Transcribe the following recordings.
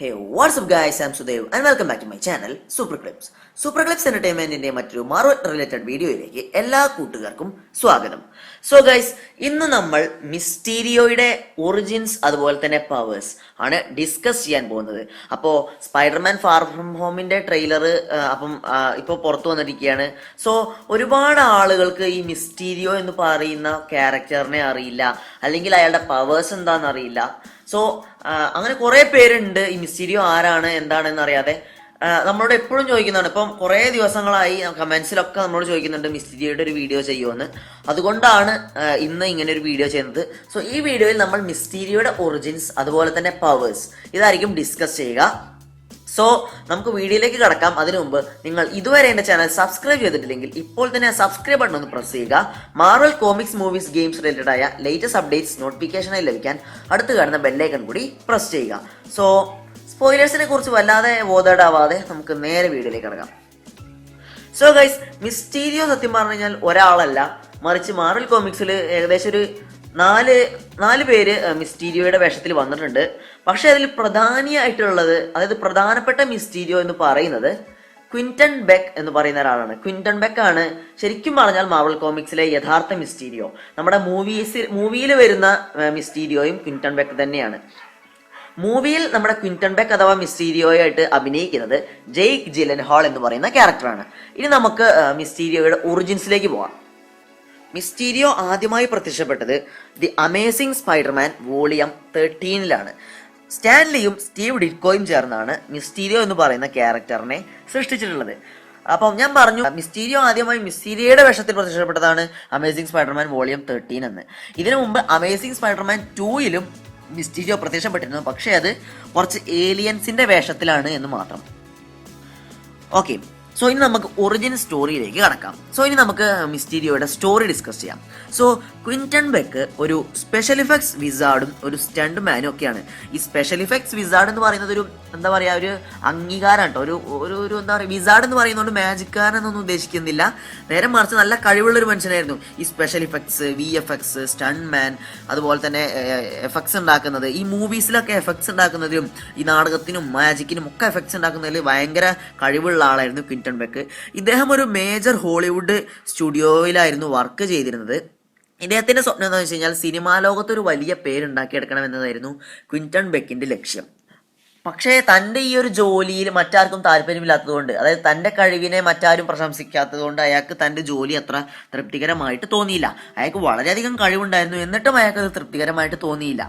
Hey, what's up guys? I'm Sudev and welcome back to my channel Super Clips. Super Clips Entertainmentന്റെ മറ്റൊരു Marvel related വീഡിയോയിലേക്ക് എല്ലാ കൂട്ടുകാർക്കും സ്വാഗതം. So guys, ഇന്ന് നമ്മൾ മിസ്റ്റീരിയോയുടെ ഒറിജിൻസ് അതുപോലെ തന്നെ പവേഴ്സ് ആണ് ഡിസ്കസ് ചെയ്യാൻ പോകുന്നത്. അപ്പോൾ സ്പൈഡർമാൻ ഫാർ ഫ്രം ഹോമിന്റെ ട്രെയിലർ ഇപ്പോൾ പുറത്തു വന്നിരിക്കുകയാണ്. സോ ഒരുപാട് ആളുകൾക്ക് ഈ മിസ്റ്റീരിയോ എന്ന് പറയുന്ന ക്യാരക്ടറിനെ അറിയില്ല, അല്ലെങ്കിൽ അയാളുടെ പവേഴ്സ് എന്താണെന്ന് അറിയില്ല. സോ അങ്ങനെ കുറെ പേരുണ്ട് ഈ മിസ്റ്റീരിയോ ആരാണ് എന്താണെന്ന് അറിയാതെ നമ്മളോട് എപ്പോഴും ചോദിക്കുന്നതാണ്. ഇപ്പം കുറേ ദിവസങ്ങളായി കമന്റ്സിലൊക്കെ നമ്മളോട് ചോദിക്കുന്നുണ്ട് മിസ്റ്റീരിയോയുടെ ഒരു വീഡിയോ ചെയ്യുമെന്ന്. അതുകൊണ്ടാണ് ഇന്ന് ഇങ്ങനെ ഒരു വീഡിയോ ചെയ്യുന്നത്. സോ ഈ വീഡിയോയിൽ നമ്മൾ മിസ്റ്റീരിയോയുടെ ഒറിജിൻസ് അതുപോലെ തന്നെ പവേഴ്സ് ഇതായിരിക്കും ഡിസ്കസ് ചെയ്യുക. സോ നമുക്ക് വീഡിയോയിലേക്ക് കടക്കാം. അതിനു മുമ്പ് നിങ്ങൾ ഇതുവരെ എൻ്റെ ചാനൽ സബ്സ്ക്രൈബ് ചെയ്തിട്ടില്ലെങ്കിൽ ഇപ്പോൾ തന്നെ സബ്സ്ക്രൈബ് ബട്ടൺ ഒന്ന് പ്രസ് ചെയ്യുക. Marvel comics, movies, games related ആയ ലേറ്റസ്റ്റ് അപ്ഡേറ്റ്സ് നോട്ടിഫിക്കേഷനായി ലഭിക്കാൻ അടുത്ത് കാണുന്ന ബെല്ലൈക്കൺ കൂടി പ്രസ് ചെയ്യുക. സോ സ്പോയിലേഴ്സിനെ കുറിച്ച് വല്ലാതെ ബോധേഡാവാതെ നമുക്ക് നേരെ വീഡിയോയിലേക്ക് കടക്കാം. സോ ഗൈസ്, മിസ്റ്റീരിയോ സത്യം പറഞ്ഞു കഴിഞ്ഞാൽ ഒരാളല്ല, മറിച്ച് മാർവൽ കോമിക്സിൽ ഏകദേശം ഒരു നാല് പേര് മിസ്റ്റീരിയോയുടെ വേഷത്തിൽ വന്നിട്ടുണ്ട്. പക്ഷെ അതിൽ പ്രധാനിയായിട്ടുള്ളത്, അതായത് പ്രധാനപ്പെട്ട മിസ്റ്റീരിയോ എന്ന് പറയുന്നത് ക്വിന്റൺ ബെക്ക് എന്ന് പറയുന്ന ഒരാളാണ്. ക്വിന്റൺ ബെക്ക് ആണ് ശരിക്കും പറഞ്ഞാൽ മാർവൽ കോമിക്സിലെ യഥാർത്ഥ മിസ്റ്റീരിയോ. നമ്മുടെ മൂവിയിൽ വരുന്ന മിസ്റ്റീരിയോയും ക്വിന്റൺ ബെക്ക് തന്നെയാണ്. മൂവിയിൽ നമ്മുടെ ക്വിന്റൺ ബെക്ക് അഥവാ മിസ്റ്റീരിയോയായിട്ട് അഭിനയിക്കുന്നത് ജെയ്ക്ക് ജിലൻഹോൾ എന്ന് പറയുന്ന ക്യാരക്ടറാണ്. ഇനി നമുക്ക് മിസ്റ്റീരിയോയുടെ ഒറിജിൻസിലേക്ക് പോവാം. മിസ്റ്റീരിയോ ആദ്യമായി പ്രത്യക്ഷപ്പെട്ടത് ദി അമേസിംഗ് സ്പൈഡർമാൻ വോളിയം 13 സ്റ്റാൻലിയും സ്റ്റീവ് ഡിറ്റ്കോയും ചേർന്നാണ് മിസ്റ്റീരിയോ എന്ന് പറയുന്ന ക്യാരക്ടറിനെ സൃഷ്ടിച്ചിട്ടുള്ളത്. അപ്പം ഞാൻ പറഞ്ഞു, മിസ്റ്റീരിയോ ആദ്യമായി മിസ്റ്റീരിയോയുടെ വേഷത്തിൽ പ്രത്യക്ഷപ്പെട്ടതാണ് അമേസിംഗ് സ്പൈഡർമാൻ വോളിയം 13 എന്ന്. ഇതിനു മുമ്പ് അമേസിംഗ് സ്പൈഡർമാൻ 2 മിസ്റ്റീരിയോ പ്രത്യക്ഷപ്പെട്ടിരുന്നു, പക്ഷേ അത് കുറച്ച് ഏലിയൻസിന്റെ വേഷത്തിലാണ് എന്ന് മാത്രം. ഓക്കെ, സോ ഇനി നമുക്ക് ഒറിജിൻ സ്റ്റോറിയിലേക്ക് കടക്കാം. സോ ഇനി നമുക്ക് മിസ്റ്റീരിയോയുടെ സ്റ്റോറി ഡിസ്കസ് ചെയ്യാം. സോ ക്വിന്റൺ ബെക്ക് ഒരു സ്പെഷ്യൽ ഇഫക്ട്സ് വിസാർഡും ഒരു സ്റ്റണ്ട് മാനും ഒക്കെയാണ്. ഈ സ്പെഷ്യൽ ഇഫക്ട്സ് വിസാർഡ് എന്ന് പറയുന്നത് ഒരു എന്താ പറയുക, ഒരു അംഗീകാരം കേട്ടോ. ഒരു എന്താ പറയുക, വിസാർഡ് എന്ന് പറയുന്നതുകൊണ്ട് മാജിക്കാരനൊന്നും ഉദ്ദേശിക്കുന്നില്ല. നേരെ മറിച്ച് നല്ല കഴിവുള്ളൊരു മനുഷ്യനായിരുന്നു. ഈ സ്പെഷ്യൽ ഇഫക്ട്സ്, VFX, സ്റ്റണ്ട് മാൻ, അതുപോലെ തന്നെ എഫക്ട്സ് ഉണ്ടാക്കുന്നത്, ഈ മൂവീസിലൊക്കെ എഫക്ട്സ് ഉണ്ടാക്കുന്നതിലും ഈ നാടകത്തിനും മാജിക്കിനും ഒക്കെ എഫക്ട്സ് ഉണ്ടാക്കുന്നതിൽ ഭയങ്കര കഴിവുള്ള ആളായിരുന്നു ക്വിന്റൺ ബെക്ക്. ഇദ്ദേഹം ഒരു മേജർ ഹോളിവുഡ് സ്റ്റുഡിയോയിലായിരുന്നു വർക്ക് ചെയ്തിരുന്നത്. ഇദ്ദേഹത്തിന്റെ സ്വപ്നം എന്താണെന്ന് വെച്ച് കഴിഞ്ഞാൽ സിനിമാ ലോകത്ത് ഒരു വലിയ പേരുണ്ടാക്കിയെടുക്കണം എന്നതായിരുന്നു ക്വിന്റൺ ബെക്കിന്റെ ലക്ഷ്യം. പക്ഷേ തൻ്റെ ഈ ഒരു ജോലിയിൽ മറ്റാർക്കും താല്പര്യമില്ലാത്തതുകൊണ്ട്, അതായത് തൻ്റെ കഴിവിനെ മറ്റാരും പ്രശംസിക്കാത്തതുകൊണ്ട് അയാൾക്ക് തൻ്റെ ജോലി അത്ര തൃപ്തികരമായിട്ട് തോന്നിയില്ല. അയാൾക്ക് വളരെയധികം കഴിവുണ്ടായിരുന്നു, എന്നിട്ടും അയാൾക്ക് അത് തൃപ്തികരമായിട്ട് തോന്നിയില്ല.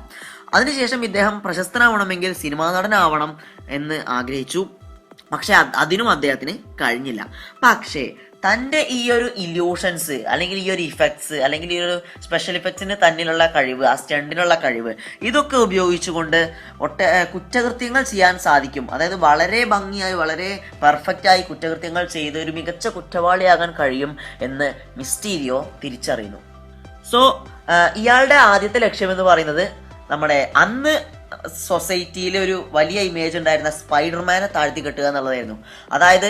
അതിനുശേഷം ഇദ്ദേഹം പ്രശസ്തനാവണമെങ്കിൽ സിനിമാ നടനാവണം എന്ന് ആഗ്രഹിച്ചു. പക്ഷെ അതിനും അദ്ദേഹത്തിന് കഴിഞ്ഞില്ല. പക്ഷേ തൻ്റെ ഈ ഒരു ഇല്യൂഷൻസ്, അല്ലെങ്കിൽ ഈ ഒരു ഇഫക്ട്സ്, അല്ലെങ്കിൽ ഈ ഒരു സ്പെഷ്യൽ ഇഫക്ട്സിന് തന്നിലുള്ള കഴിവ്, ആ സ്റ്റണ്ടിനുള്ള കഴിവ്, ഇതൊക്കെ ഉപയോഗിച്ചുകൊണ്ട് കുറ്റകൃത്യങ്ങൾ ചെയ്യാൻ സാധിക്കും. അതായത് വളരെ ഭംഗിയായി, വളരെ പെർഫെക്റ്റായി കുറ്റകൃത്യങ്ങൾ ചെയ്ത് ഒരു മികച്ച കുറ്റവാളിയാകാൻ കഴിയും എന്ന് മിസ്റ്റീരിയോ തിരിച്ചറിയുന്നു. സോ ഇയാളുടെ ആദ്യത്തെ ലക്ഷ്യം എന്ന് പറയുന്നത് നമ്മുടെ അന്ന് സൊസൈറ്റിയിൽ ഒരു വലിയ ഇമേജ് ഉണ്ടായിരുന്ന സ്പൈഡർമാനെ താഴ്ത്തി കെട്ടുക എന്നുള്ളതായിരുന്നു. അതായത്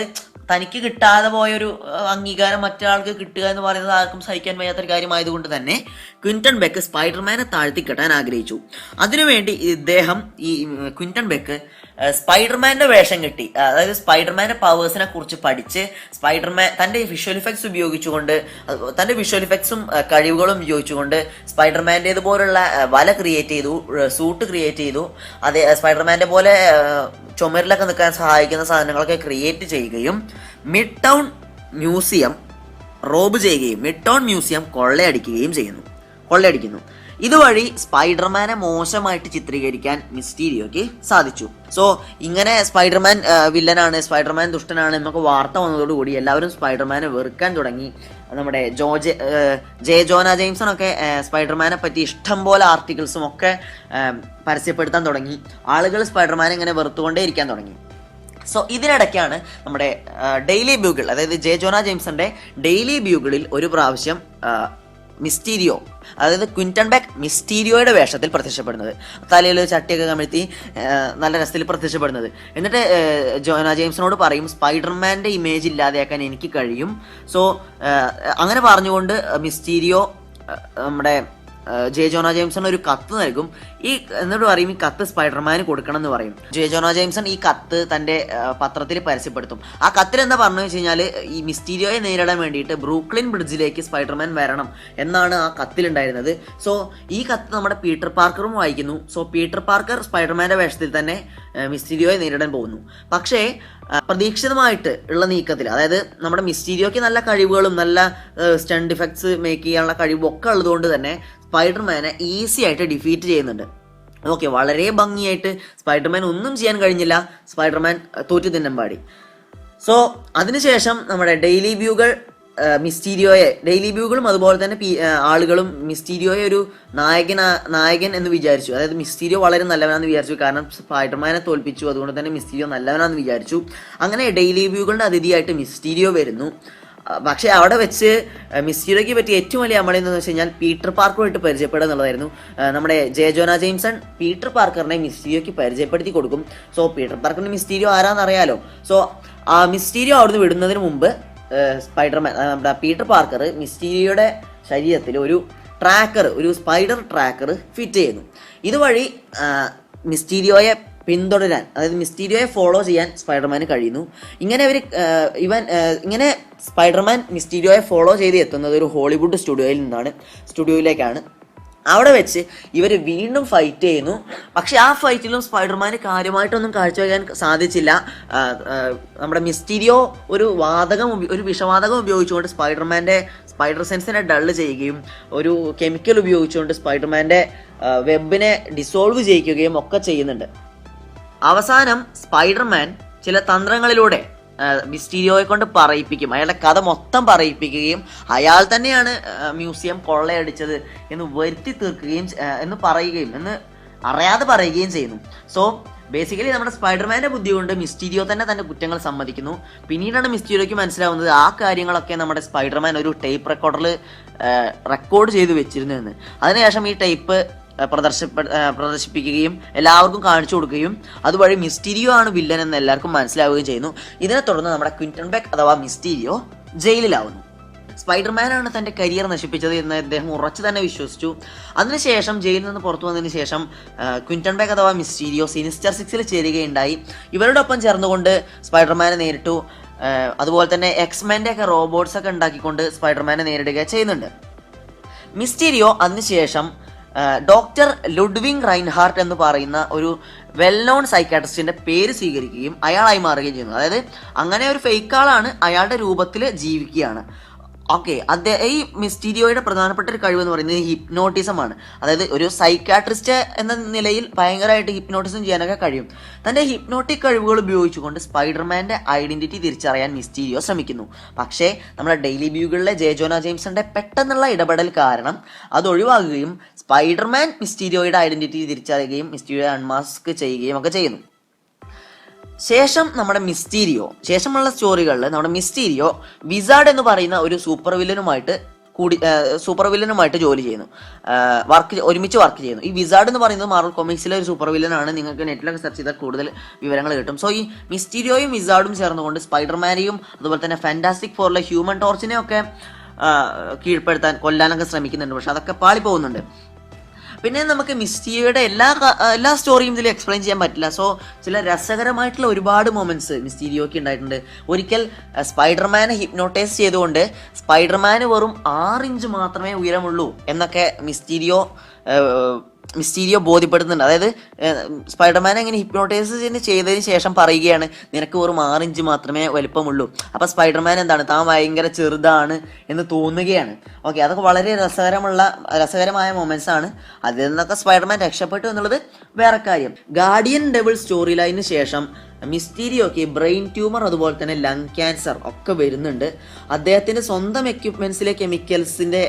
തനിക്ക് കിട്ടാതെ പോയൊരു അംഗീകാരം മറ്റൊരാൾക്ക് കിട്ടുക എന്ന് പറയുന്നത് ആർക്കും സഹിക്കാൻ വയ്യാത്തൊരു കാര്യമായതുകൊണ്ട് തന്നെ ക്വിന്റൺ ബെക്ക് സ്പൈഡർമാനെ താഴ്ത്തിക്കെട്ടാൻ ആഗ്രഹിച്ചു. അതിനുവേണ്ടി ഇദ്ദേഹം, ഈ ക്വിന്റൺ ബെക്ക് സ്പൈഡർമാന്റെ വേഷം കെട്ടി, അതായത് സ്പൈഡർമാന്റെ പവേഴ്സിനെ കുറിച്ച് പഠിച്ച് തന്റെ വിഷ്വൽ ഇഫക്ട്സ് ഉപയോഗിച്ചുകൊണ്ട്, തന്റെ വിഷ്വൽ ഇഫക്ട്സും കഴിവുകളും ഉപയോഗിച്ചുകൊണ്ട് സ്പൈഡർമാൻ്റെതുപോലുള്ള വല ക്രിയേറ്റ് ചെയ്തു, സൂട്ട് ക്രിയേറ്റ് ചെയ്തു. അതേ സ്പൈഡർമാന്റെ പോലെ ചുമരിലൊക്കെ നിൽക്കാൻ സഹായിക്കുന്ന സാധനങ്ങളൊക്കെ ക്രിയേറ്റ് ചെയ്യുകയും മിഡ് ടൗൺ മ്യൂസിയം റോബ് ചെയ്യുകയും മിഡ് ടൗൺ മ്യൂസിയം കൊള്ളയടിക്കുന്നു. ഇതുവഴി സ്പൈഡർമാനെ മോശമായിട്ട് ചിത്രീകരിക്കാൻ മിസ്റ്റീരിയോയ്ക്ക് സാധിച്ചു. സോ ഇങ്ങനെ സ്പൈഡർമാൻ വില്ലനാണ്, സ്പൈഡർമാൻ ദുഷ്ടനാണ് എന്നൊക്കെ വാർത്ത വന്നതോടുകൂടി എല്ലാവരും സ്പൈഡർമാനെ വെറുക്കാൻ തുടങ്ങി. നമ്മുടെ ജെ ജോന ജെയിംസൺ ഒക്കെ സ്പൈഡർമാനെ പറ്റി ഇഷ്ടം പോലെ ആർട്ടിക്കിൾസും ഒക്കെ പരസ്യപ്പെടുത്താൻ തുടങ്ങി. ആളുകൾ സ്പൈഡർമാനെ ഇങ്ങനെ വെറുത്തുകൊണ്ടേ ഇരിക്കാൻ തുടങ്ങി. സോ ഇതിനിടയ്ക്കാണ് നമ്മുടെ ഡെയിലി ബ്യൂഗിൾ, അതായത് ജെ ജോന ജെയിംസന്റെ ഡെയിലി ബ്യൂഗിളിൽ ഒരു പ്രാവശ്യം മിസ്റ്റീരിയോ, അതായത് ക്വിന്റൺ ബെക്ക് മിസ്റ്റീരിയോയുടെ വേഷത്തിൽ പ്രത്യക്ഷപ്പെടുന്നത്, തലയിൽ ചട്ടിയൊക്കെ കമിഴ്ത്തി നല്ല രസത്തിൽ പ്രത്യക്ഷപ്പെടുന്നത്. എന്നിട്ട് ജോന ജെയിംസിനോട് പറയും, സ്പൈഡർമാൻ്റെ ഇമേജ് ഇല്ലാതെയാക്കാൻ എനിക്ക് കഴിയും. സോ അങ്ങനെ പറഞ്ഞുകൊണ്ട് മിസ്റ്റീരിയോ നമ്മുടെ ജെ ജോന ജെയിംസൺ ഒരു കത്ത് നൽകും. എന്നിട്ട് പറയും ഈ കത്ത് സ്പൈഡർമാന് കൊടുക്കണം എന്ന് പറയും. ജെ ജോന ജെയിംസൺ ഈ കത്ത് തന്റെ പത്രത്തിൽ പരസ്യപ്പെടുത്തും. ആ കത്തിൽ എന്താ പറഞ്ഞു വെച്ച് കഴിഞ്ഞാൽ ഈ മിസ്റ്റീരിയോയെ നേരിടാൻ വേണ്ടിയിട്ട് ബ്രൂക്ലിൻ ബ്രിഡ്ജിലേക്ക് സ്പൈഡർമാൻ വരണം എന്നാണ് ആ കത്തിലുണ്ടായിരുന്നത്. സോ ഈ കത്ത് നമ്മുടെ പീറ്റർ പാർക്കറും വായിക്കുന്നു. സോ പീറ്റർ പാർക്കർ സ്പൈഡർമാന്റെ വേഷത്തിൽ തന്നെ മിസ്റ്റീരിയോയെ നേരിടാൻ പോകുന്നു. പക്ഷേ പ്രതീക്ഷിതമായിട്ട് ഉള്ള നീക്കത്തിൽ, അതായത് നമ്മുടെ മിസ്റ്റീരിയോയ്ക്ക് നല്ല കഴിവുകളും നല്ല സ്റ്റണ്ട് ഇഫക്ട്സ് മേക്ക് ചെയ്യാനുള്ള കഴിവും ഒക്കെ ഉള്ളതുകൊണ്ട് തന്നെ സ്പൈഡർമാനെ ഈസി ആയിട്ട് ഡിഫീറ്റ് ചെയ്യുന്നുണ്ട്. ഓക്കെ, വളരെ ഭംഗിയായിട്ട് സ്പൈഡർമാൻ ഒന്നും ചെയ്യാൻ കഴിഞ്ഞില്ല. സ്പൈഡർമാൻ തോറ്റു തിന്നമ്പാടി. സോ അതിനുശേഷം നമ്മുടെ ഡെയിലി ബ്യൂകളും അതുപോലെ തന്നെ ആളുകളും മിസ്റ്റീരിയോയെ ഒരു നായകൻ എന്ന് വിചാരിച്ചു. അതായത് മിസ്റ്റീരിയോ വളരെ നല്ലവനാണെന്ന് വിചാരിച്ചു, കാരണം സ്പൈഡർമാനെ തോൽപ്പിച്ചു, അതുകൊണ്ട് തന്നെ മിസ്റ്റീരിയോ നല്ലവനാണെന്ന് വിചാരിച്ചു. അങ്ങനെ ഡെയിലി ബ്യൂകളുടെ അതിഥിയായിട്ട് മിസ്റ്റീരിയോ വരുന്നു. പക്ഷെ അവിടെ വെച്ച് മിസ്റ്റീരിയോയ്ക്ക് പറ്റിയ ഏറ്റവും വലിയ അമളി എന്ന് വെച്ച് കഴിഞ്ഞാൽ പീറ്റർ പാർക്കറുമായിട്ട് പരിചയപ്പെടുക എന്നുള്ളതായിരുന്നു. നമ്മുടെ ജെ ജോന ജെയിംസൺ പീറ്റർ പാർക്കറിനെ മിസ്റ്റീരിയോയ്ക്ക് പരിചയപ്പെടുത്തി കൊടുക്കും. സോ പീറ്റർ പാർക്കറിന് മിസ്റ്റീരിയോ ആരാന്നറിയാലോ. സോ ആ മിസ്റ്റീരിയോ അവിടുന്ന് വിടുന്നതിന് മുമ്പ് നമ്മുടെ പീറ്റർ പാർക്കർ മിസ്റ്റീരിയോയുടെ ശരീരത്തിൽ ഒരു സ്പൈഡർ ട്രാക്കർ ഫിറ്റ് ചെയ്യുന്നു. ഇതുവഴി മിസ്റ്റീരിയോയെ പിന്തുടരാൻ, അതായത് മിസ്റ്റീരിയോയെ ഫോളോ ചെയ്യാൻ സ്പൈഡർമാന് കഴിയുന്നു. ഇങ്ങനെ സ്പൈഡർമാൻ മിസ്റ്റീരിയോയെ ഫോളോ ചെയ്ത് എത്തുന്നത് ഒരു ഹോളിവുഡ് സ്റ്റുഡിയോയിലേക്കാണ്. അവിടെ വെച്ച് ഇവർ വീണ്ടും ഫൈറ്റ് ചെയ്യുന്നു. പക്ഷെ ആ ഫൈറ്റിലും സ്പൈഡർമാന് കാര്യമായിട്ടൊന്നും കാഴ്ചവെക്കാൻ സാധിച്ചില്ല. നമ്മുടെ മിസ്റ്റീരിയോ ഒരു വിഷവാതകം ഉപയോഗിച്ചുകൊണ്ട് സ്പൈഡർ സെൻസിനെ ഡള്ള് ചെയ്യുകയും ഒരു കെമിക്കൽ ഉപയോഗിച്ചുകൊണ്ട് സ്പൈഡർമാൻ്റെ വെബിനെ ഡിസോൾവ് ചെയ്യിക്കുകയും ഒക്കെ ചെയ്യുന്നുണ്ട്. അവസാനം സ്പൈഡർമാൻ ചില തന്ത്രങ്ങളിലൂടെ മിസ്റ്റീരിയോയെ കൊണ്ട് പറയിപ്പിക്കും, അയാളുടെ കഥ മൊത്തം പറയിപ്പിക്കുകയും അയാൾ തന്നെയാണ് മ്യൂസിയം കൊള്ളയടിച്ചത് എന്ന് വരുത്തി തീർക്കുകയും എന്ന് അറിയാതെ പറയുകയും ചെയ്യുന്നു. സോ ബേസിക്കലി നമ്മുടെ സ്പൈഡർമാൻ്റെ ബുദ്ധി കൊണ്ട് മിസ്റ്റീരിയോ തന്നെ തന്റെ കുറ്റങ്ങൾ സമ്മതിക്കുന്നു. പിന്നീടാണ് മിസ്റ്റീരിയോയ്ക്ക് മനസ്സിലാവുന്നത് ആ കാര്യങ്ങളൊക്കെ നമ്മുടെ സ്പൈഡർമാൻ ഒരു ടേപ്പ് റെക്കോർഡറിൽ റെക്കോർഡ് ചെയ്ത് വെച്ചിരുന്നു എന്ന്. അതിനുശേഷം ഈ ടേപ്പ് പ്രദർശിപ്പിക്കുകയും എല്ലാവർക്കും കാണിച്ചു കൊടുക്കുകയും അതുവഴി മിസ്റ്റീരിയോ ആണ് വില്ലൻ എന്ന് എല്ലാവർക്കും മനസ്സിലാവുകയും ചെയ്യുന്നു. ഇതിനെ തുടർന്ന് നമ്മുടെ ക്വിന്റൺ ബെക്ക് അഥവാ മിസ്റ്റീരിയോ ജയിലിലാവുന്നു. സ്പൈഡർമാനാണ് തന്റെ കരിയർ നശിപ്പിച്ചത് എന്ന് അദ്ദേഹം ഉറച്ചു തന്നെ വിശ്വസിച്ചു. അതിനുശേഷം ജയിലിൽ നിന്ന് പുറത്തു വന്നതിന് ശേഷം ക്വിന്റൺ ബെക്ക് അഥവാ മിസ്റ്റീരിയോ സിനിസ്റ്റർ 6 ചേരുകയുണ്ടായി. ഇവരുടെ ഒപ്പം ചേർന്നുകൊണ്ട് സ്പൈഡർമാനെ നേരിട്ടു. അതുപോലെ തന്നെ എക്സ്മെൻ്റെ ഒക്കെ റോബോട്ട്സ് ഒക്കെ ഉണ്ടാക്കിക്കൊണ്ട് സ്പൈഡർമാനെ നേരിടുക ചെയ്യുന്നുണ്ട്. മിസ്റ്റീരിയോ അതിനുശേഷം ഡോക്ടർ ലുഡ്വിങ് റൈൻഹാർട്ട് എന്ന് പറയുന്ന ഒരു വെൽ നോൺ സൈക്കാട്രിസ്റ്റിന്റെ പേര് സ്വീകരിക്കുകയും അയാളായി മാറുകയും ചെയ്യുന്നു. അതായത് അങ്ങനെ ഒരു ഫേക്ക് ആളാണ്, അയാളുടെ രൂപത്തിൽ ജീവിക്കുകയാണ്. ഓക്കെ, ഈ മിസ്റ്റീരിയോയുടെ പ്രധാനപ്പെട്ട ഒരു കഴിവ് എന്ന് പറയുന്നത് ഹിപ്നോട്ടിസമാണ്. അതായത് ഒരു സൈക്കാട്രിസ്റ്റ് എന്ന നിലയിൽ ഭയങ്കരമായിട്ട് ഹിപ്നോട്ടിസം ചെയ്യാനൊക്കെ കഴിയും. തന്റെ ഹിപ്നോട്ടിക് കഴിവുകൾ ഉപയോഗിച്ചുകൊണ്ട് സ്പൈഡർമാന്റെ ഐഡന്റിറ്റി തിരിച്ചറിയാൻ മിസ്റ്റീരിയോ ശ്രമിക്കുന്നു. പക്ഷേ നമ്മുടെ ഡെയിലി ബ്യൂഗിളിലെ ജെ ജോന ജെയിംസന്റെ പെട്ടെന്നുള്ള ഇടപെടൽ കാരണം അത് ഒഴിവാക്കുകയും സ്പൈഡർമാൻ മിസ്റ്റീരിയോയുടെ ഐഡന്റിറ്റി തിരിച്ചറിയുകയും മിസ്റ്റീരിയോ അൺമാസ്ക് ചെയ്യുകയും ഒക്കെ ചെയ്യുന്നു. ശേഷമുള്ള സ്റ്റോറികളിൽ നമ്മുടെ മിസ്റ്റീരിയോ വിസാർഡ് എന്ന് പറയുന്ന ഒരു സൂപ്പർ വില്ലനുമായിട്ട് ജോലി ചെയ്യുന്നു, ഒരുമിച്ച് വർക്ക് ചെയ്യുന്നു. ഈ വിസാർഡ് എന്ന് പറയുന്നത് മാർവൽ കോമിക്സിലെ ഒരു സൂപ്പർ വില്ലനാണ്. നിങ്ങൾക്ക് നെറ്റിലൊക്കെ സെർച്ച് ചെയ്താൽ കൂടുതൽ വിവരങ്ങൾ കിട്ടും. സോ ഈ മിസ്റ്റീരിയോയും വിസാർഡും ചേർന്നുകൊണ്ട് സ്പൈഡർമാനെയും അതുപോലെ തന്നെ ഫാന്റാസ്റ്റിക് ഫോറിലെ ഹ്യൂമൻ ടോർച്ചിനെ ഒക്കെ കൊല്ലാനൊക്കെ ശ്രമിക്കുന്നുണ്ട്. പക്ഷെ അതൊക്കെ പാളി പോകുന്നുണ്ട്. പിന്നെ നമുക്ക് മിസ്റ്റീരിയോയുടെ എല്ലാ സ്റ്റോറിയും ഇതിൽ എക്സ്പ്ലെയിൻ ചെയ്യാൻ പറ്റില്ല. സോ ചില രസകരമായിട്ടുള്ള ഒരുപാട് മൊമെന്റ്സ് മിസ്റ്റീരിയോയ്ക്ക് ഉണ്ടായിട്ടുണ്ട്. ഒരിക്കൽ സ്പൈഡർമാനെ ഹിപ്നോട്ടൈസ് ചെയ്തുകൊണ്ട് സ്പൈഡർമാന് വെറും 6 ഇഞ്ച് മാത്രമേ ഉയരമുള്ളൂ എന്നൊക്കെ മിസ്റ്റീരിയോ ബോധ്യപ്പെടുന്നുണ്ട്. അതായത് സ്പൈഡർമാനെ അങ്ങനെ ഹിപ്നോട്ടൈസ് ചെയ്തതിന് ശേഷം പറയുകയാണ്, നിനക്ക് വെറും 6 ഇഞ്ച് മാത്രമേ വലുപ്പമുള്ളൂ. അപ്പം സ്പൈഡർമാൻ എന്താണ്, താൻ ഭയങ്കര ചെറുതാണ് എന്ന് തോന്നുകയാണ്. ഓക്കെ, അതൊക്കെ വളരെ രസകരമായ മൊമെന്റ്സ് ആണ്. അതിൽ നിന്നൊക്കെ സ്പൈഡർമാൻ രക്ഷപ്പെട്ടു എന്നുള്ളത് വേറെ കാര്യം. ഗാർഡിയൻ ഡെവിൾ സ്റ്റോറി ലൈനിന് ശേഷം മിസ്റ്റീരിയോക്ക് ബ്രെയിൻ ട്യൂമർ അതുപോലെ തന്നെ ലങ് ക്യാൻസർ ഒക്കെ വരുന്നുണ്ട്. അദ്ദേഹത്തിന്റെ സ്വന്തം എക്യുപ്മെന്റ്സിലെ കെമിക്കൽസിന്റെ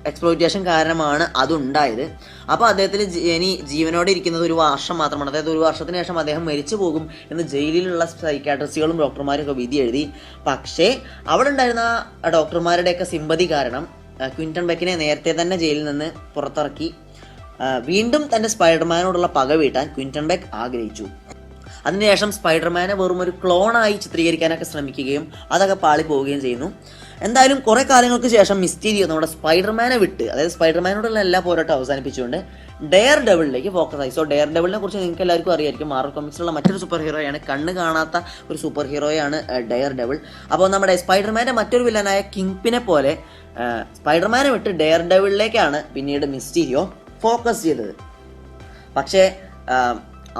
എക്സ്പ്ലോയിറ്റേഷൻ കാരണമാണ് അതുണ്ടായത്. അപ്പോൾ അദ്ദേഹത്തിന് ഇനി ജീവനോടെ ഇരിക്കുന്നത് 1 വർഷം മാത്രമാണ്. അതായത് 1 വർഷത്തിന് ശേഷം അദ്ദേഹം മരിച്ചു പോകും എന്ന് ജയിലിലുള്ള സൈക്കാട്രിസ്റ്റുകളും ഡോക്ടർമാരും ഒക്കെ വിധി എഴുതി. പക്ഷേ അവിടെ ഉണ്ടായിരുന്ന ഡോക്ടർമാരുടെയൊക്കെ സിമ്പതി കാരണം ക്വിന്റൺ ബെക്കിനെ നേരത്തെ തന്നെ ജയിലിൽ നിന്ന് പുറത്തിറക്കി വീണ്ടും തൻ്റെ സ്പൈഡർമാനോടുള്ള പക വീട്ടാൻ ക്വിന്റൺ ബെക്ക് ആഗ്രഹിച്ചു. അതിനുശേഷം സ്പൈഡർമാനെ വെറും ഒരു ക്ലോണായി ചിത്രീകരിക്കാനൊക്കെ ശ്രമിക്കുകയും അതൊക്കെ പാളി പോവുകയും ചെയ്യുന്നു. എന്തായാലും കുറേ കാലങ്ങൾക്ക് ശേഷം മിസ്റ്റീരിയോ നമ്മുടെ സ്പൈഡർമാനെ വിട്ട്, അതായത് സ്പൈഡർമാനോടുള്ള എല്ലാ പോരാട്ടം അവസാനിപ്പിച്ചുകൊണ്ട് ഡെയർ ഡെവിളിലേക്ക് ഫോക്കസ് ആയി. സോ ഡെയർ ഡെവിളിനെ കുറിച്ച് നിങ്ങൾക്ക് എല്ലാവർക്കും അറിയായിരിക്കും. മാർവൽ കോമിക്സിലുള്ള മറ്റൊരു സൂപ്പർ ഹീറോയാണ്, കണ്ണ് കാണാത്ത ഒരു സൂപ്പർ ഹീറോയാണ് ഡെയർ ഡെവിൾ. അപ്പോൾ നമ്മുടെ സ്പൈഡർമാൻ്റെ മറ്റൊരു വില്ലനായ കിങ് പിനെ പോലെ സ്പൈഡർമാനെ വിട്ട് ഡെയർ ഡെവിളിലേക്കാണ് പിന്നീട് മിസ്റ്റീരിയോ ഫോക്കസ് ചെയ്തത്. പക്ഷേ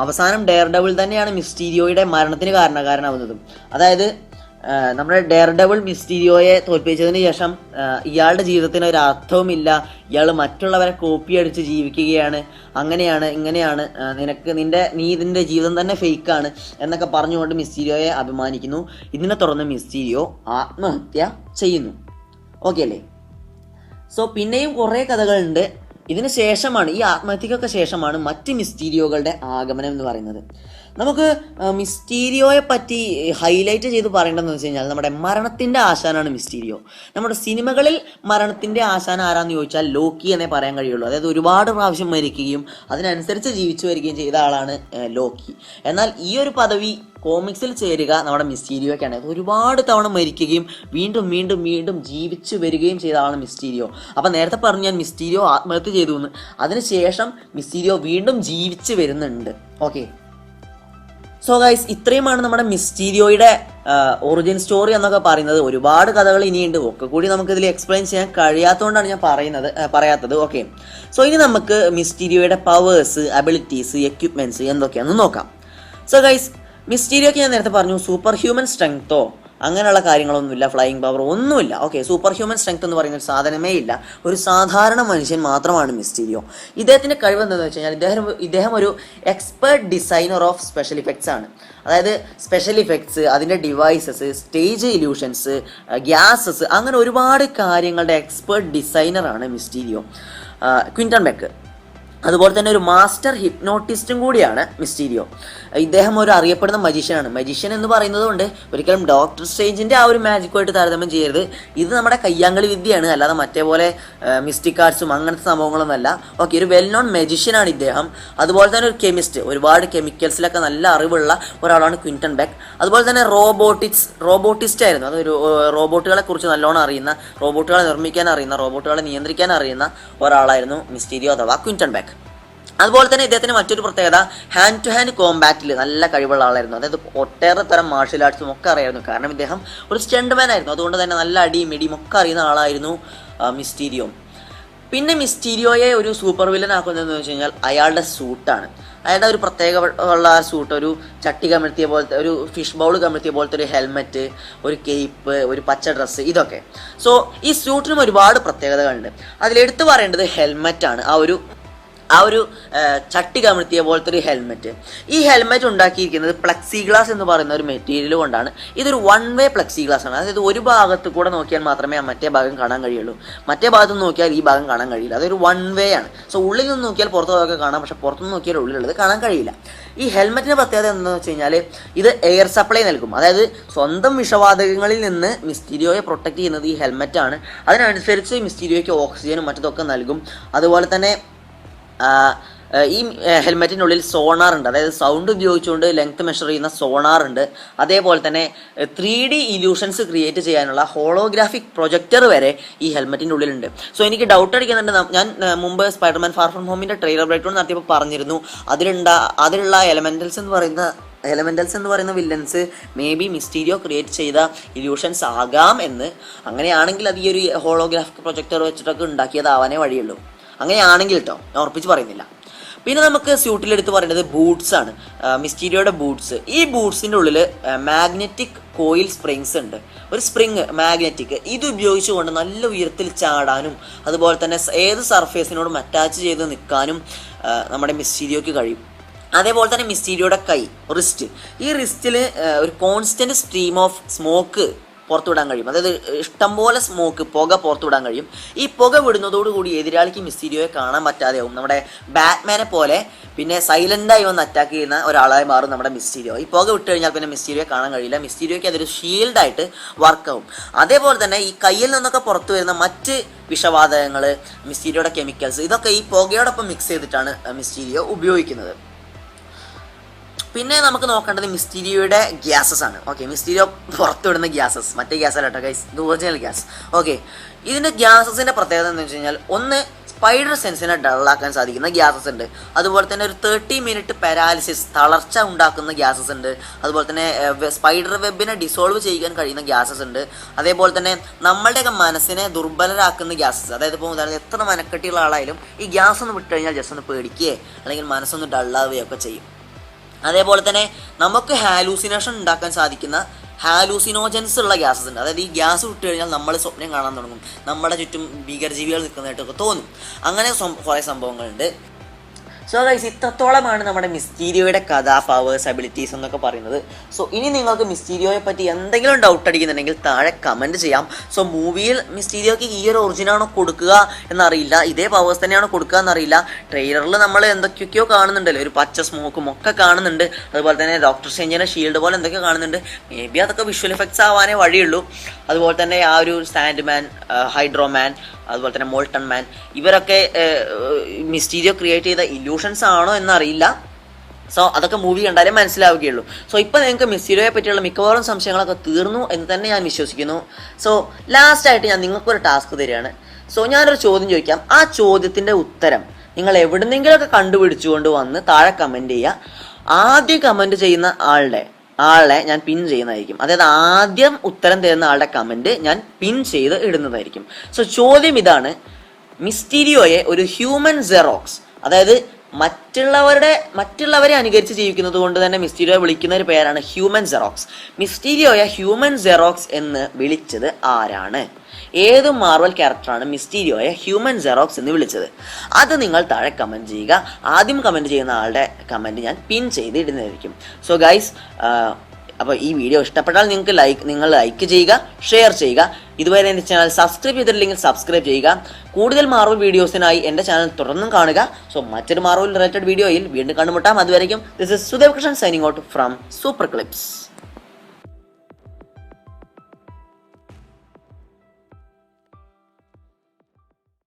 അവസാനം ഡെയർ ഡെവിൾ തന്നെയാണ് മിസ്റ്റീരിയോയുടെ മരണത്തിന് കാരണമാവുന്നതും. അതായത് നമ്മുടെ ഡെയർ ഡെവിൾ മിസ്റ്റീരിയോയെ തോൽപ്പിച്ചതിന് ശേഷം ഇയാളുടെ ജീവിതത്തിന് ഒരു അർത്ഥവുമില്ല, ഇയാൾ മറ്റുള്ളവരെ കോപ്പി അടിച്ച് ജീവിക്കുകയാണ്, അങ്ങനെയാണ് ഇങ്ങനെയാണ്, നീ ഇതിൻ്റെ ജീവിതം തന്നെ ഫേക്കാണ് എന്നൊക്കെ പറഞ്ഞുകൊണ്ട് മിസ്റ്റീരിയോയെ അഭിമാനിക്കുന്നു. ഇതിനെ തുടർന്ന് മിസ്റ്റീരിയോ ആത്മഹത്യ ചെയ്യുന്നു. ഓക്കെ അല്ലേ? സോ പിന്നെയും കുറേ കഥകളുണ്ട്. ഇതിന് ശേഷമാണ്, ഈ ആത്മഹത്യക്കൊക്കെ ശേഷമാണ് മറ്റ് മിസ്റ്റീരിയോകളുടെ ആഗമനം എന്ന് പറയുന്നത്. നമുക്ക് മിസ്റ്റീരിയോയെ പറ്റി ഹൈലൈറ്റ് ചെയ്ത് പറയേണ്ടതെന്ന് വെച്ച് കഴിഞ്ഞാൽ നമ്മുടെ മരണത്തിൻ്റെ ആശാനാണ് മിസ്റ്റീരിയോ. നമ്മുടെ സിനിമകളിൽ മരണത്തിൻ്റെ ആശാൻ ആരാന്ന് ചോദിച്ചാൽ ലോക്കി എന്നേ പറയാൻ കഴിയുള്ളൂ. അതായത് ഒരുപാട് പ്രാവശ്യം മരിക്കുകയും അതിനനുസരിച്ച് ജീവിച്ചു വരികയും ചെയ്ത ആളാണ് ലോക്കി. എന്നാൽ ഈ ഒരു പദവി കോമിക്സിൽ ചേരുക നമ്മുടെ മിസ്റ്റീരിയോയ്ക്കാണ്. ഒരുപാട് തവണ മരിക്കുകയും വീണ്ടും വീണ്ടും വീണ്ടും ജീവിച്ചു വരികയും ചെയ്ത ആളാണ് മിസ്റ്റീരിയോ. അപ്പം നേരത്തെ പറഞ്ഞു ഞാൻ മിസ്റ്റീരിയോ ആത്മഹത്യ ചെയ്തു എന്ന്. അതിനുശേഷം മിസ്റ്റീരിയോ വീണ്ടും ജീവിച്ചു വരുന്നുണ്ട്. ഓക്കെ, സോ ഗൈസ്, ഇത്രയുമാണ് നമ്മുടെ മിസ്റ്റീരിയോയുടെ ഒറിജിൻ സ്റ്റോറി എന്നൊക്കെ പറയുന്നത്. ഒരുപാട് കഥകൾ ഇനിയുണ്ട്, ഒക്കെ കൂടി നമുക്കിതിൽ എക്സ്പ്ലെയിൻ ചെയ്യാൻ കഴിയാത്തതുകൊണ്ടാണ് ഞാൻ പറയാത്തത്. ഓക്കെ, സോ ഇനി നമുക്ക് മിസ്റ്റീരിയോയുടെ പവേഴ്സ്, അബിലിറ്റീസ്, എക്യുപ്മെൻറ്റ്സ് എന്തൊക്കെയാണെന്ന് നോക്കാം. സോ ഗൈസ്, മിസ്റ്റീരിയോക്ക് ഞാൻ നേരത്തെ പറഞ്ഞു സൂപ്പർ ഹ്യൂമൻ സ്ട്രെങ്തോ അങ്ങനെയുള്ള കാര്യങ്ങളൊന്നുമില്ല, ഫ്ലൈയിങ് പവർ ഒന്നുമില്ല. ഓക്കെ, സൂപ്പർ ഹ്യൂമൻ സ്ട്രെങ്ത് എന്ന് പറയുന്ന ഒരു സാധനമേ ഇല്ല. ഒരു സാധാരണ മനുഷ്യൻ മാത്രമാണ് മിസ്റ്റീരിയോ. ഇദ്ദേഹത്തിൻ്റെ കഴിവ് എന്താണെന്ന് വെച്ച് കഴിഞ്ഞാൽ ഇദ്ദേഹം ഒരു expert designer of special effects ആണ്. അതായത് സ്പെഷ്യൽ ഇഫക്ട്സ്, അതിൻ്റെ ഡിവൈസസ്, സ്റ്റേജ് ഇല്യൂഷൻസ്, ഗ്യാസസ്, അങ്ങനെ ഒരുപാട് കാര്യങ്ങളുടെ എക്സ്പേർട്ട് ഡിസൈനറാണ് മിസ്റ്റീരിയോ. ക്വിൻറ്റൺ ബെക്ക്. അതുപോലെ തന്നെ ഒരു മാസ്റ്റർ ഹിപ്നോട്ടിസ്റ്റും കൂടിയാണ് മിസ്റ്റീരിയോ. ഇദ്ദേഹം ഒരു അറിയപ്പെടുന്ന മജീഷ്യനാണ്. മജീഷ്യൻ എന്ന് പറയുന്നത് കൊണ്ട് ഒരിക്കലും ഡോക്ടർ സ്ട്രേഞ്ചിൻ്റെ ആ ഒരു മാജിക്കുമായിട്ട് താരതമ്യം ചെയ്യരുത്. ഇത് നമ്മുടെ കയ്യാങ്കളി വിദ്യയാണ്, അല്ലാതെ മറ്റേ പോലെ മിസ്റ്റിക് ആർട്സും അങ്ങനത്തെ സംഭവങ്ങളൊന്നല്ല. ഓക്കെ, ഒരു വെൽ നോൺ മജീഷ്യനാണ് ഇദ്ദേഹം. അതുപോലെ തന്നെ ഒരു കെമിസ്റ്റ്, ഒരുപാട് കെമിക്കൽസിലൊക്കെ നല്ല അറിവുള്ള ഒരാളാണ് ക്വിൻറ്റൺ ബെക്ക്. അതുപോലെ തന്നെ റോബോട്ടിസ്റ്റ് ആയിരുന്നു. അതൊരു റോബോട്ടുകളെ കുറിച്ച് നല്ലോണം അറിയുന്ന, റോബോട്ടുകളെ നിർമ്മിക്കാൻ അറിയുന്ന, റോബോട്ടുകളെ നിയന്ത്രിക്കാൻ അറിയുന്ന ഒരാളായിരുന്നു മിസ്റ്റീരിയോ അഥവാ ക്വിൻറ്റൺ ബെക്ക്. അതുപോലെ തന്നെ ഇദ്ദേഹത്തിന് മറ്റൊരു പ്രത്യേകത, ഹാൻഡ് ടു ഹാൻഡ് കോമ്പാറ്റിൽ നല്ല കഴിവുള്ള ആളായിരുന്നു. അതായത് ഒട്ടേറെ തരം മാർഷ്യൽ ആർട്സും ഒക്കെ അറിയായിരുന്നു. കാരണം ഇദ്ദേഹം ഒരു സ്റ്റണ്ട്മാൻ ആയിരുന്നു. അതുകൊണ്ട് തന്നെ നല്ല അടിയും ഇടിയും ഒക്കെ അറിയുന്ന ആളായിരുന്നു മിസ്റ്റീരിയോ. പിന്നെ മിസ്റ്റീരിയോയെ ഒരു സൂപ്പർ വില്ലൻ ആക്കുന്നതെന്ന് വെച്ച് കഴിഞ്ഞാൽ അയാളുടെ സൂട്ടാണ്. അയാളുടെ ഒരു പ്രത്യേക ഉള്ള സൂട്ട്, ഒരു ചട്ടി കമിഴ്ത്തിയ പോലത്തെ, ഒരു ഫിഷ് ബൗൾ കമിഴ്ത്തിയ പോലത്തെ ഒരു ഹെൽമെറ്റ്, ഒരു കേപ്പ്, ഒരു പച്ച ഡ്രസ്സ്, ഇതൊക്കെ. സോ ഈ സൂട്ടിനും ഒരുപാട് പ്രത്യേകതകളുണ്ട്. അതിലെടുത്ത് പറയേണ്ടത് ഹെൽമെറ്റാണ്. ആ ഒരു ചട്ടി കമിഴ്ത്തിയ പോലത്തെ ഒരു ഹെൽമെറ്റ്. ഈ ഹെൽമെറ്റ് ഉണ്ടാക്കിയിരിക്കുന്നത് പ്ലക്സി ഗ്ലാസ് എന്ന് പറയുന്ന ഒരു മെറ്റീരിയൽ കൊണ്ടാണ്. ഇതൊരു വൺ വേ പ്ലക്സി ഗ്ലാസ് ആണ്. അതായത് ഒരു ഭാഗത്ത് കൂടെ നോക്കിയാൽ മാത്രമേ മറ്റേ ഭാഗം കാണാൻ കഴിയുള്ളൂ, മറ്റേ ഭാഗത്ത് നോക്കിയാൽ ഈ ഭാഗം കാണാൻ കഴിയില്ല. അതൊരു വൺ വേ ആണ്. സോ ഉള്ളിൽ നിന്ന് നോക്കിയാൽ പുറത്തൊക്കെ കാണാം, പക്ഷെ പുറത്തുനിന്ന് നോക്കിയാൽ ഉള്ളിലുള്ളത് കാണാൻ കഴിയില്ല. ഈ ഹെൽമെറ്റിൻ്റെ പ്രത്യേകത എന്താണെന്ന് വെച്ച് കഴിഞ്ഞാൽ ഇത് എയർ സപ്ലൈ നൽകും. അതായത് സ്വന്തം വിഷവാതകങ്ങളിൽ നിന്ന് മിസ്റ്റീരിയോയെ പ്രൊട്ടക്ട് ചെയ്യുന്നത് ഈ ഹെൽമെറ്റാണ്. അതിനനുസരിച്ച് മിസ്റ്റീരിയോയ്ക്ക് ഓക്സിജനും മറ്റതൊക്കെ നൽകും. അതുപോലെ തന്നെ ഈ ഹെൽമെറ്റിനുള്ളിൽ സോണാർ ഉണ്ട്. അതായത് സൗണ്ട് ഉപയോഗിച്ചുകൊണ്ട് ലെങ്ത് മെഷർ ചെയ്യുന്ന സോണാർ ഉണ്ട്. അതേപോലെ തന്നെ 3D ഇല്യൂഷൻസ് ക്രിയേറ്റ് ചെയ്യാനുള്ള ഹോളോഗ്രാഫിക് പ്രൊജക്ടർ വരെ ഈ ഹെൽമെറ്റിൻ്റെ ഉള്ളിലുണ്ട്. സോ എനിക്ക് ഡൗട്ട് അടിക്കുന്നുണ്ട്. ഞാൻ മുമ്പ് സ്പൈഡർമാൻ ഫാർ ഫ്രം ഹോമിൻ്റെ ട്രെയിലർ ബ്രേക്ക് ഡൗൺ നടത്തിയപ്പോൾ പറഞ്ഞിരുന്നു അതിലുള്ള എലമെന്റൽസ് എന്ന് പറയുന്ന villains maybe Mysterio create ചെയ്ത ഇല്യൂഷൻസ് ആകാം എന്ന്. അങ്ങനെയാണെങ്കിൽ അത് ഈ ഒരു ഹോളോഗ്രാഫിക് പ്രൊജക്ടർ വെച്ചിട്ടൊക്കെ ഉണ്ടാക്കിയതാവാനേ വഴിയുള്ളൂ. അങ്ങനെയാണെങ്കിൽ കേട്ടോ, ഞാൻ ഉറപ്പിച്ച് പറയുന്നില്ല. പിന്നെ നമുക്ക് സ്യൂട്ടിലെടുത്ത് പറയേണ്ടത് ബൂട്ട്സ് ആണ്. മിസ്റ്റീരിയോയുടെ ബൂട്ട്സ്. ഈ ബൂട്ട്സിൻ്റെ ഉള്ളിൽ മാഗ്നറ്റിക് കോയിൽ സ്പ്രിങ്സ് ഉണ്ട്. ഒരു സ്പ്രിങ് മാഗ്നറ്റിക്, ഇത് ഉപയോഗിച്ചുകൊണ്ട് നല്ല ഉയരത്തിൽ ചാടാനും അതുപോലെ തന്നെ ഏത് സർഫേസിനോടും അറ്റാച്ച് ചെയ്ത് നിൽക്കാനും നമ്മുടെ മിസ്റ്റീരിയോയ്ക്ക് കഴിയും. അതേപോലെ തന്നെ മിസ്റ്റീരിയോയുടെ കൈ, റിസ്റ്റ്. ഈ റിസ്റ്റിൽ ഒരു കോൺസ്റ്റൻറ്റ് സ്ട്രീം ഓഫ് സ്മോക്ക് പുറത്തുവിടാൻ കഴിയും. അതായത് ഇഷ്ടംപോലെ പുക പുറത്തുവിടാൻ കഴിയും. ഈ പുക വിടുന്നതോടുകൂടി എതിരാളിക്ക് മിസ്റ്റീരിയോയെ കാണാൻ പറ്റാതെയാവും. നമ്മുടെ ബാറ്റ്മാനെ പോലെ പിന്നെ സൈലൻ്റായി വന്ന് അറ്റാക്ക് ചെയ്യുന്ന ഒരാളായി മാറും നമ്മുടെ മിസ്റ്റീരിയോ. ഈ പുക വിട്ട് കഴിഞ്ഞാൽ പിന്നെ മിസ്റ്റീരിയോയെ കാണാൻ കഴിയില്ല. മിസ്റ്റീരിയോയ്ക്ക് അതൊരു ഷീൽഡായിട്ട് വർക്കാവും. അതേപോലെ തന്നെ ഈ കയ്യിൽ നിന്നൊക്കെ പുറത്തു വരുന്ന മറ്റ് വിഷവാതകങ്ങൾ, മിസ്റ്റീരിയോയുടെ കെമിക്കൽസ്, ഇതൊക്കെ ഈ പുകയോടൊപ്പം മിക്സ് ചെയ്തിട്ടാണ് മിസ്റ്റീരിയോ ഉപയോഗിക്കുന്നത്. പിന്നെ നമുക്ക് നോക്കേണ്ടത് മിസ്റ്റീരിയോയുടെ ഗ്യാസസ് ആണ്. ഓക്കെ, മിസ്റ്റീരിയോ പുറത്തുവിടുന്ന ഗ്യാസസ്, മറ്റേ ഗ്യാസ് അല്ല കേട്ടോ ഗൈസ്, ഇത് ഒറിജിനൽ ഗ്യാസ്. ഓക്കെ, ഇതിൻ്റെ ഗ്യാസസിൻ്റെ പ്രത്യേകത എന്ന് വെച്ച് കഴിഞ്ഞാൽ ഒന്ന് സ്പൈഡർ സെൻസിനെ ഡള്ളാക്കാൻ സാധിക്കുന്ന ഗ്യാസസ് ഉണ്ട്. അതുപോലെ തന്നെ ഒരു 30 മിനിറ്റ് പാരാലിസിസ്, തളർച്ച ഉണ്ടാക്കുന്ന ഗ്യാസസ് ഉണ്ട്. അതുപോലെ തന്നെ സ്പൈഡർ വെബിനെ ഡിസോൾവ് ചെയ്യാൻ കഴിയുന്ന ഗ്യാസസ് ഉണ്ട്. അതേപോലെ തന്നെ നമ്മളുടെയൊക്കെ മനസ്സിനെ ദുർബലരാക്കുന്ന ഗ്യാസസ്, അതായത് ഇപ്പോൾ ഉദാഹരണം എത്ര മനക്കെട്ടിയുള്ള ആളായാലും ഈ ഗ്യാസ് ഒന്ന് വിട്ട് കഴിഞ്ഞാൽ ജസ്റ്റ് ഒന്ന് പേടിക്കുകയോ അല്ലെങ്കിൽ മനസ്സൊന്ന് ഡള്ളാവുകയൊക്കെ ചെയ്യും. അതേപോലെ തന്നെ നമുക്ക് ഹാലൂസിനേഷൻ ഉണ്ടാക്കാൻ സാധിക്കുന്ന ഹാലൂസിനോജൻസ് ഉള്ള ഗ്യാസസ് ഉണ്ട്. അതായത് ഈ ഗ്യാസ് വിട്ട് കഴിഞ്ഞാൽ നമ്മൾ സ്വപ്നം കാണാൻ തുടങ്ങും, നമ്മുടെ ചുറ്റും ഭീകരജീവികൾ നിൽക്കുന്നതായിട്ടൊക്കെ തോന്നും. അങ്ങനെ കുറേ സംഭവങ്ങളുണ്ട്. സോ ഗൈസ്, ഇത്രത്തോളമാണ് നമ്മുടെ മിസ്റ്റീരിയോയുടെ കഥ, പവേഴ്സ്, അബിലിറ്റീസ് എന്നൊക്കെ പറയുന്നത്. സോ ഇനി നിങ്ങൾക്ക് മിസ്റ്റീരിയോയെ പറ്റി എന്തെങ്കിലും ഡൗട്ട് അടിക്കുന്നുണ്ടെങ്കിൽ താഴെ കമൻറ്റ് ചെയ്യാം. സോ മൂവിയിൽ മിസ്റ്റീരിയോക്ക് ഈ ഒരു ഒറിജിനാണോ കൊടുക്കുക എന്നറിയില്ല, ഇതേ പവേഴ്സ് തന്നെയാണോ കൊടുക്കുക എന്നറിയില്ല. ട്രെയിലറിൽ നമ്മൾ എന്തൊക്കെയൊക്കെയോ കാണുന്നുണ്ടല്ലോ, ഒരു പച്ച സ്മോക്കും ഒക്കെ കാണുന്നുണ്ട്. അതുപോലെ തന്നെ ഡോക്ടർ സ്ട്രേഞ്ചിൻ്റെ ഷീൽഡ് പോലെ എന്തൊക്കെ കാണുന്നുണ്ട്. മേ ബി അതൊക്കെ വിഷ്വൽ എഫക്ട്സ് ആവാനേ വഴിയുള്ളൂ. അതുപോലെ തന്നെ ആ ഒരു സാൻഡ് മാൻ, ഹൈഡ്രോമാൻ, അതുപോലെ തന്നെ മോൾട്ടൺ മാൻ, ഇവരൊക്കെ മിസ്റ്റീരിയോ ക്രിയേറ്റ് ചെയ്ത ഇല്യൂഷൻസ് ആണോ എന്നറിയില്ല. സോ അതൊക്കെ മൂവി കണ്ടാലേ മനസ്സിലാവുകയുള്ളൂ. സോ ഇപ്പോൾ നിങ്ങൾക്ക് മിസ്റ്റീരിയോയെ പറ്റിയുള്ള മിക്കവാറും സംശയങ്ങളൊക്കെ തീർന്നു എന്ന് തന്നെ ഞാൻ വിശ്വസിക്കുന്നു. സോ ലാസ്റ്റായിട്ട് ഞാൻ നിങ്ങൾക്കൊരു ടാസ്ക് തരികയാണ്. സോ ഞാനൊരു ചോദ്യം ചോദിക്കാം. ആ ചോദ്യത്തിൻ്റെ ഉത്തരം നിങ്ങൾ എവിടുന്നെങ്കിലുമൊക്കെ കണ്ടുപിടിച്ചുകൊണ്ട് വന്ന് താഴെ കമൻറ്റ് ചെയ്യുക. ആദ്യം കമൻറ്റ് ചെയ്യുന്ന ആളെ ഞാൻ പിൻ ചെയ്യുന്നതായിരിക്കും. അതായത് ആദ്യം ഉത്തരം തരുന്ന ആളുടെ കമൻറ്റ് ഞാൻ പിൻ ചെയ്ത് ഇടുന്നതായിരിക്കും. സോ ചോദ്യം ഇതാണ്: മിസ്റ്റീരിയോയെ ഒരു ഹ്യൂമൻ സെറോക്സ്, അതായത് മറ്റുള്ളവരെ അനുകരിച്ച് ജീവിക്കുന്നത് കൊണ്ട് തന്നെ മിസ്റ്റീരിയോ വിളിക്കുന്ന ഒരു പേരാണ് ഹ്യൂമൻ സെറോക്സ്. മിസ്റ്റീരിയോയെ ഹ്യൂമൻ സെറോക്സ് എന്ന് വിളിച്ചത് ആരാണ്? ഏത് മാർവൽ ക്യാരക്ടറാണ് മിസ്റ്റീരിയോയെ ഹ്യൂമൻ സെറോക്സ് എന്ന് വിളിച്ചത്? അത് നിങ്ങൾ താഴെ കമൻറ്റ് ചെയ്യുക. ആദ്യം കമൻറ്റ് ചെയ്യുന്ന ആളുടെ കമൻറ്റ് ഞാൻ പിൻ ചെയ്ത് ഇടുന്നതായിരിക്കും. സോ ഗൈസ്, അപ്പോൾ ഈ വീഡിയോ ഇഷ്ടപ്പെട്ടാൽ നിങ്ങൾ ലൈക്ക് ചെയ്യുക, ഷെയർ ചെയ്യുക. ഇതുവരെ എൻ്റെ ചാനൽ സബ്സ്ക്രൈബ് ചെയ്തിട്ടില്ലെങ്കിൽ സബ്സ്ക്രൈബ് ചെയ്യുക. കൂടുതൽ മാർവൽ വീഡിയോസിനായി എൻ്റെ ചാനൽ തുടർന്നും കാണുക. സോ മറ്റൊരു മാർവൽ റിലേറ്റഡ് വീഡിയോയിൽ വീണ്ടും കണ്ടുമുട്ടാം. അതുവരെയും this is Sudev Krishnan signing out from super clips.